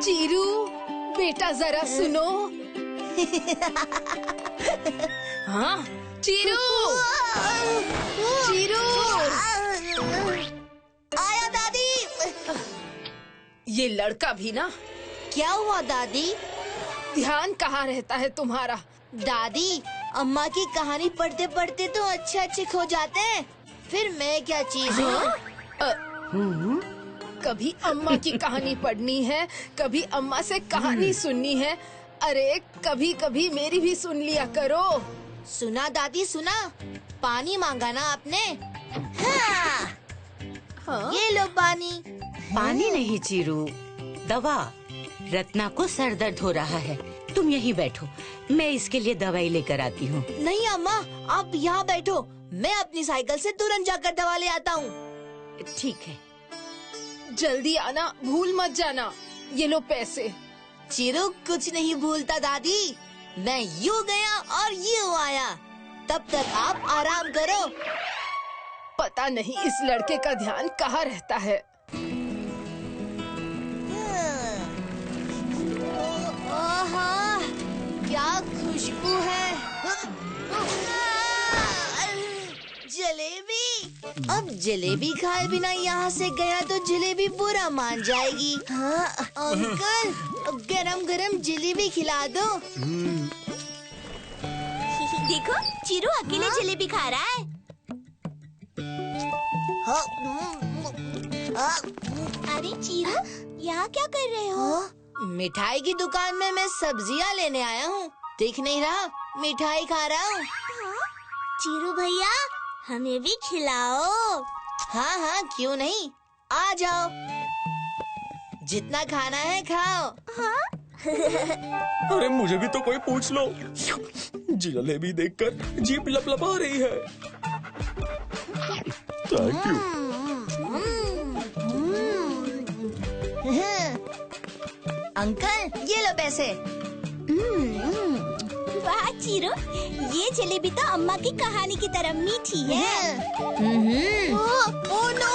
Chiru, बेटा जरा सुनो। हाँ, चीरू, चीरू। आया दादी। ये लड़का भी ना। क्या हुआ दादी? ध्यान कहाँ रहता है तुम्हारा? दादी, अम्मा की कहानी पढ़ते पढ़ते तो अच्छे खो जाते हैं। फिर मैं क्या चीज हूँ? कभी अम्मा की कहानी पढ़नी है, कभी अम्मा से कहानी सुननी है। अरे कभी कभी मेरी भी सुन लिया करो। सुना दादी सुना, पानी मांगा ना आपने? हाँ। हाँ? ये लो पानी। पानी नहीं चीरू, दवा। रत्ना को सर दर्द हो रहा है, तुम यहीं बैठो, मैं इसके लिए दवाई लेकर आती हूँ। नहीं अम्मा, आप यहाँ बैठो, मैं अपनी साइकिल से तुरंत जाकर दवा ले आता हूँ। ठीक है। जल्दी आना, भूल मत जाना। ये लो पैसे। चिरू कुछ नहीं भूलता दादी। मैं यूँ गया और यूँ आया। तब तक आप आराम करो। पता नहीं इस लड़के का ध्यान कहाँ रहता है। आहा, क्या खुशबू है। जलेबी। अब जलेबी खाए बिना यहाँ से गया तो जलेबी बुरा मान जाएगी। हाँ, अंकल, गरम गरम जलेबी खिला दो। देखो, चिरू अकेले जलेबी खा रहा है। अरे चिरू, यहाँ क्या कर रहे हो? मिठाई की दुकान में मैं सब्जियाँ लेने आया हूँ। दिख नहीं रहा, मिठाई खा रहा हूँ। चिरू भैया, हमें भी खिलाओ। हाँ हाँ, क्यों नहीं, आ जाओ। जितना खाना है खाओ। अरे मुझे भी तो कोई पूछ लो। जलेबी देखकर जीभ लपलपा रही है। Thank you. अंकल, ये लो पैसे। वाह चिरू, ये जलेबी तो अम्मा की कहानी की तरह मीठी है। ओह नो,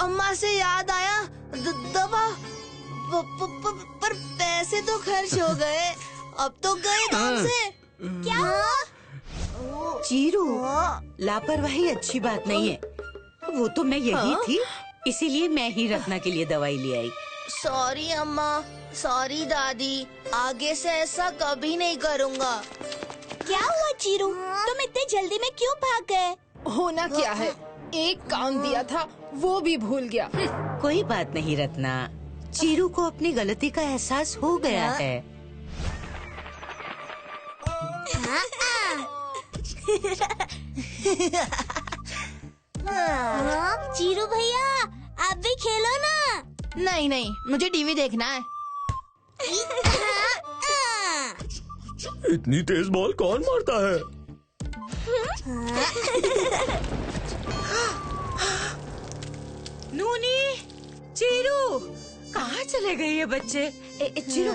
अम्मा से याद आया, दवा। पर पैसे तो खर्च हो गए। अब तो गए काम से। क्या हुआ? चीरू, लापरवाही अच्छी बात नहीं है। वो तो मैं यही थी, इसीलिए मैं ही रत्ना के लिए दवाई ले आई। सॉरी अम्मा, सॉरी दादी, आगे से ऐसा कभी नहीं करूँगा। क्या हुआ चिरू, तुम इतने जल्दी में क्यों भाग गए? होना क्या है, एक काम दिया था वो भी भूल गया। कोई बात नहीं रत्ना, चीरू को अपनी गलती का एहसास हो गया है। चिरू भैया, आप भी खेलो ना। नहीं नहीं, मुझे टीवी देखना है। इतनी तेज बॉल कौन मारता है? नूनी, चीरू, कहाँ चले गए ये बच्चे? चीरू,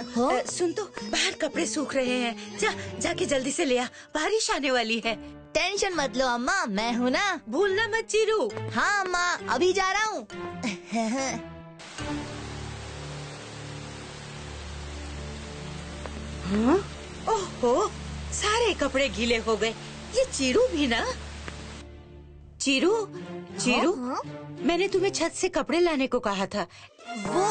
सुन तो, बाहर कपड़े सूख रहे हैं, जाके जल्दी से ले आ, बारिश आने वाली है। टेंशन मत लो अम्मा, मैं हूँ ना। भूलना मत चीरू। हाँ अम्मा, अभी जा रहा हूँ। हाँ? ओहो, सारे कपड़े गीले हो गए। ये चीरू भी ना। चीरू, चीरू, मैंने तुम्हें छत से कपड़े लाने को कहा था। वो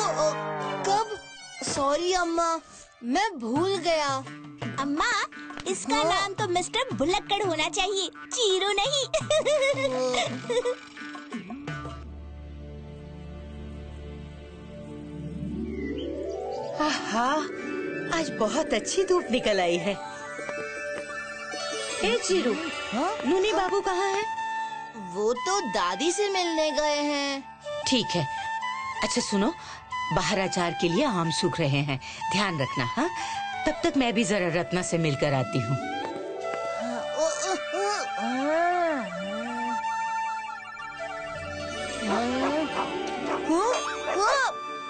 कब? सॉरी अम्मा, मैं भूल गया। अम्मा, इसका नाम तो मिस्टर भुलक्कड़ होना चाहिए, चीरू नहीं। आहा, आज बहुत अच्छी धूप निकल आई है। ए चीरू, नूनी बाबू कहाँ हैं? वो तो दादी से मिलने गए हैं। ठीक है। अच्छा सुनो, बाहर अचार के लिए आम सूख रहे हैं, ध्यान रखना। हाँ, तब तक मैं भी जरा रत्ना से मिलकर आती हूँ।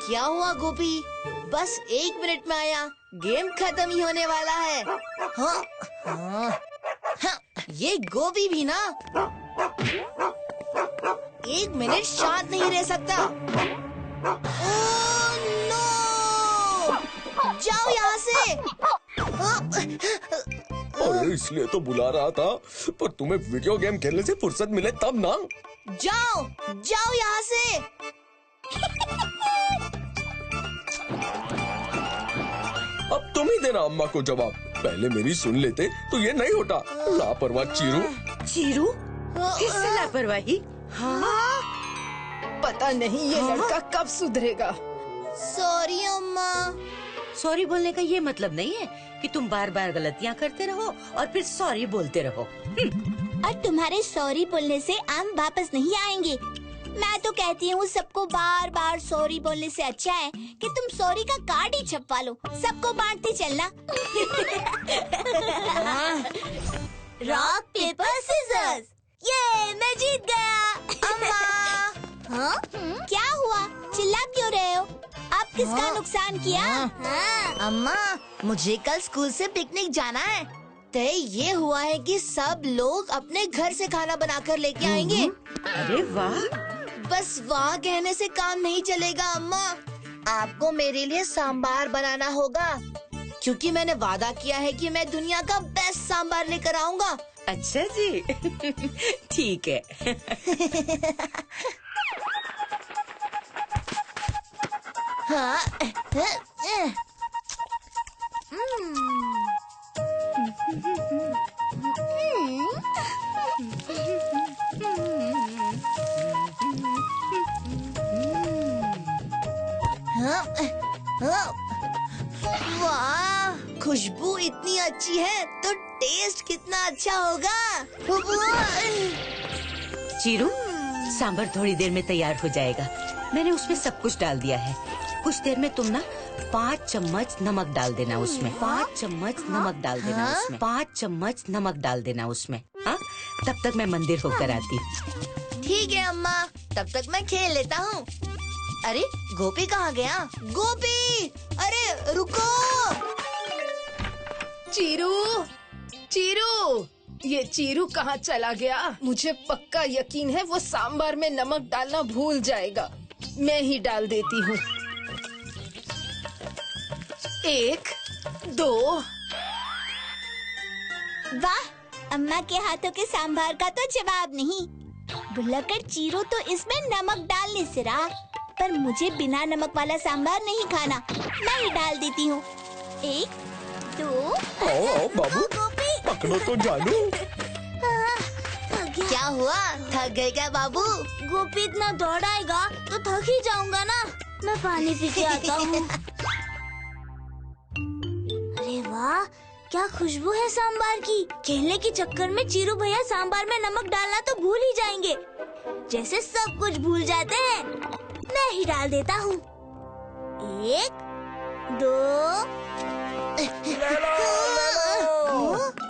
क्या हुआ गोपी? बस 1 मिनट में आया, गेम खत्म ही होने वाला है। हाँ, हाँ, हाँ, ये गोपी भी ना 1 मिनट शांत नहीं रह सकता। Oh no! जाओ यहाँ से। अरे इसलिए तो बुला रहा था, पर तुम्हें वीडियो गेम खेलने से फुर्सत मिले तब ना। जाओ जाओ यहाँ से। अब तुम ही देना अम्मा को जवाब। पहले मेरी सुन लेते तो ये नहीं होता। लापरवाह चीरू। चीरू, फिर से लापरवाही? हाँ? पता नहीं ये लड़का कब सुधरेगा। सॉरी अम्मा। सॉरी बोलने का ये मतलब नहीं है कि तुम बार बार गलतियाँ करते रहो और फिर सॉरी बोलते रहो। और तुम्हारे सॉरी बोलने से आम वापस नहीं आएंगे। मैं तो कहती हूँ सबको बार बार सॉरी बोलने से अच्छा है कि तुम सॉरी का कार्ड ही छपवा लो, सबको बांटते चलना। रॉक पेपर सीजर्स, ये मैं जीत गया। अम्मा। हाँ? क्या हुआ? चिल्ला क्यों रहे हो? आप किसका नुकसान किया? अम्मा, मुझे कल स्कूल से पिकनिक जाना है। तय ये हुआ है कि सब लोग अपने घर से खाना बनाकर लेके आएंगे। अरे वाह! बस वहाँ कहने से काम नहीं चलेगा अम्मा। आपको मेरे लिए सांबार बनाना होगा, क्योंकि मैंने वादा किया है कि मैं दुनिया का बेस्ट सांबार लेकर आऊंगा। अच्छा जी। ठीक है। हाँ। वाह, खुशबू इतनी अच्छी है तो टेस्ट कितना अच्छा होगा। चीरू, सांभर थोड़ी देर में तैयार हो जाएगा। मैंने उसमें सब कुछ डाल दिया है। कुछ देर में तुम ना 5 चम्मच नमक डाल देना उसमें। 5 चम्मच नमक डाल देना उसमें। 5 चम्मच नमक डाल देना उसमें। हाँ? तब तक मैं मंदिर होकर आती। ठीक है अम्मा, तब तक मैं खेल लेता हूँ। अरे गोपी कहाँ गया? गोपी, अरे रुको। चीरू, चीरू, ये चीरू कहाँ चला गया? मुझे पक्का यकीन है वो सांभर में नमक डालना भूल जाएगा। मैं ही डाल देती हूँ। 1, 2। वाह, अम्मा के हाथों के सांभर का तो जवाब नहीं। भुलक्कड़ चीरू तो इसमें नमक डालने से रहा, पर मुझे बिना नमक वाला सांभर नहीं खाना। मैं ही डाल देती हूँ। 1, 2। आओ बाबू, पकड़ो तो जानू। क्या हुआ? थक गए क्या बाबू? गोपी इतना दौड़ाएगा तो थक ही जाऊंगा ना। मैं पानी पी के आता हूँ। अरे वाह, क्या खुशबू है सांभर की। खेलने के चक्कर में चीरू भैया सांभर में नमक डालना तो भूल ही जाएंगे, जैसे सब कुछ भूल जाते हैं। मैं ही डाल देता हूँ। 1, 2।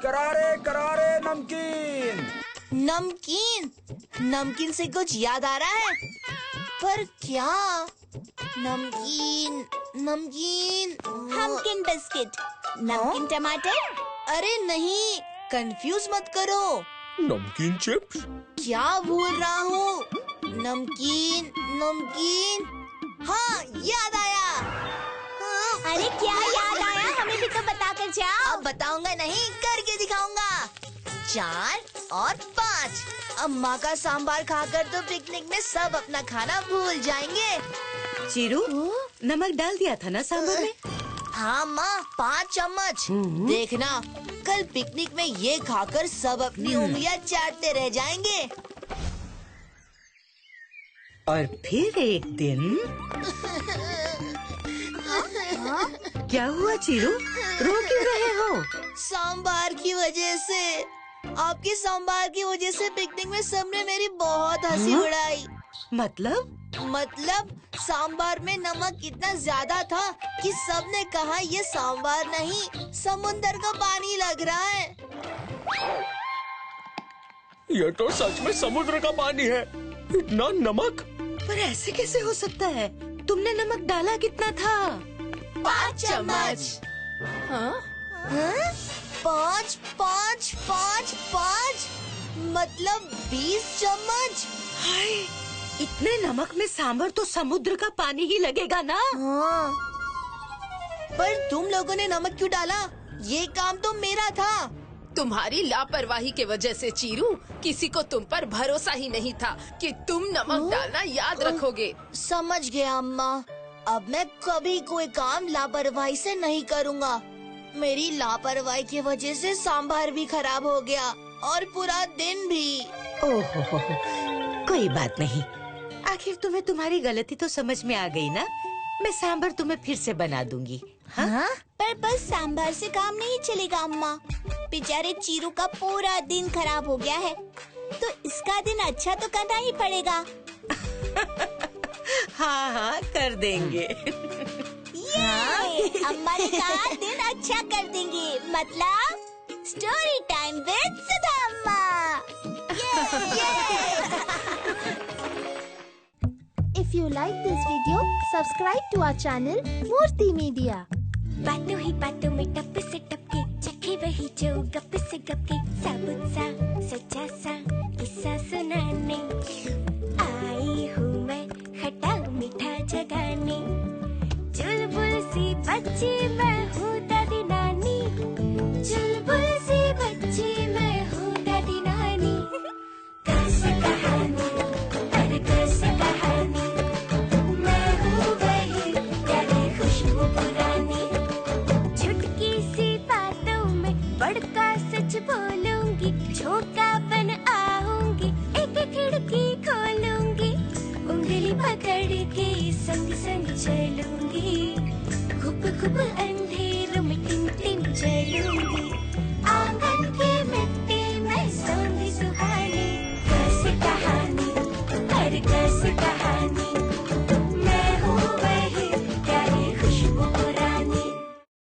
करारे करारे नमकीन। नमकीन? नमकीन से कुछ याद आ रहा है, पर क्या? नमकीन, नमकीन। हमकिन बिस्किट, नमकीन टमाटर। अरे नहीं, कंफ्यूज मत करो। नमकीन चिप्स? क्या भूल रहा हूँ? नमकीन, नमकीन। हाँ, याद आया। हाँ। अरे क्या याद आया? हमें भी तो बता कर जाओ। अब बताऊंगा नहीं, करके दिखाऊंगा। 4 और 5। अम्मा का सांभर खाकर तो पिकनिक में सब अपना खाना भूल जाएंगे। चीरू, नमक डाल दिया था ना सांभर में? हाँ माँ, 5 चम्मच। देखना, कल पिकनिक में ये खाकर सब अपनी उंगलियां चाटते रह जाएंगे। और फिर एक दिन क्या हुआ चीरू? रो क्यों रहे हो? सांभर की वजह से, आपके सांभर की वजह से पिकनिक में सबने मेरी बहुत हंसी उड़ाई। मतलब सांभर में नमक इतना ज्यादा था कि सबने कहा ये सांभर नहीं, समुंदर का पानी लग रहा है। ये तो सच में समुद्र का पानी है। इतना नमक? पर ऐसे कैसे हो सकता है? तुमने नमक डाला कितना था? 5 चम्मच। हाँ? 5, 5, 5, 5, मतलब 20 चम्मच। हाय, इतने नमक में सांभर तो समुद्र का पानी ही लगेगा ना? हाँ। पर तुम लोगों ने नमक क्यों डाला? ये काम तो मेरा था। तुम्हारी लापरवाही के वजह से चीरू, किसी को तुम पर भरोसा ही नहीं था कि तुम नमक डालना याद रखोगे। समझ गया अम्मा। अब मैं कभी कोई काम लापरवाही से नहीं करूँगा। मेरी लापरवाही की वजह से सांभर भी खराब हो गया और पूरा दिन भी। ओहो, कोई बात नहीं। आखिर तुम्हें तुम्हारी गलती तो समझ में आ गई ना। मैं सांभर तुम्हें फिर से बना दूंगी। हाँ? पर बस सांभर से काम नहीं चलेगा अम्मा। बेचारे चीरू का पूरा दिन खराब हो गया है, तो इसका दिन अच्छा तो करना ही पड़ेगा। हाँ हाँ, कर देंगे। ये अम्मा ने कहा दिन अच्छा कर देंगे, मतलब स्टोरी टाइम विद सुधा अम्मा। If you like this video, subscribe to our channel Murthy Media. बातों ही बातों में टप से टपके, चखे वही जो गप से गपके, साबुत सा सच्चा सा किस्सा सुनाने आई हूँ मैं, खट्टा मीठा जगाने। चुलबुल सी बच्ची मैं हूँ दादी नानी, चुलबुल सी बच्ची मैं हूँ दादी नानी। कैसे कहानी, अरे कैसे कहानी, मैं हूँ वही प्यारी खुशबू पुरानी। चुटकी सी बातों में बड़का सच बोलूंगी, झोंका बन आऊंगी, एक खिड़की खोलूंगी, उंगली पकड़ के संग संग चलूंगी, खूब खूब अंधेरों में टिम टिम चलूंगी, आंगन की मिट्टी में सोंधी सुहानी। कैसे कहानी, अरे कैसे कहानी,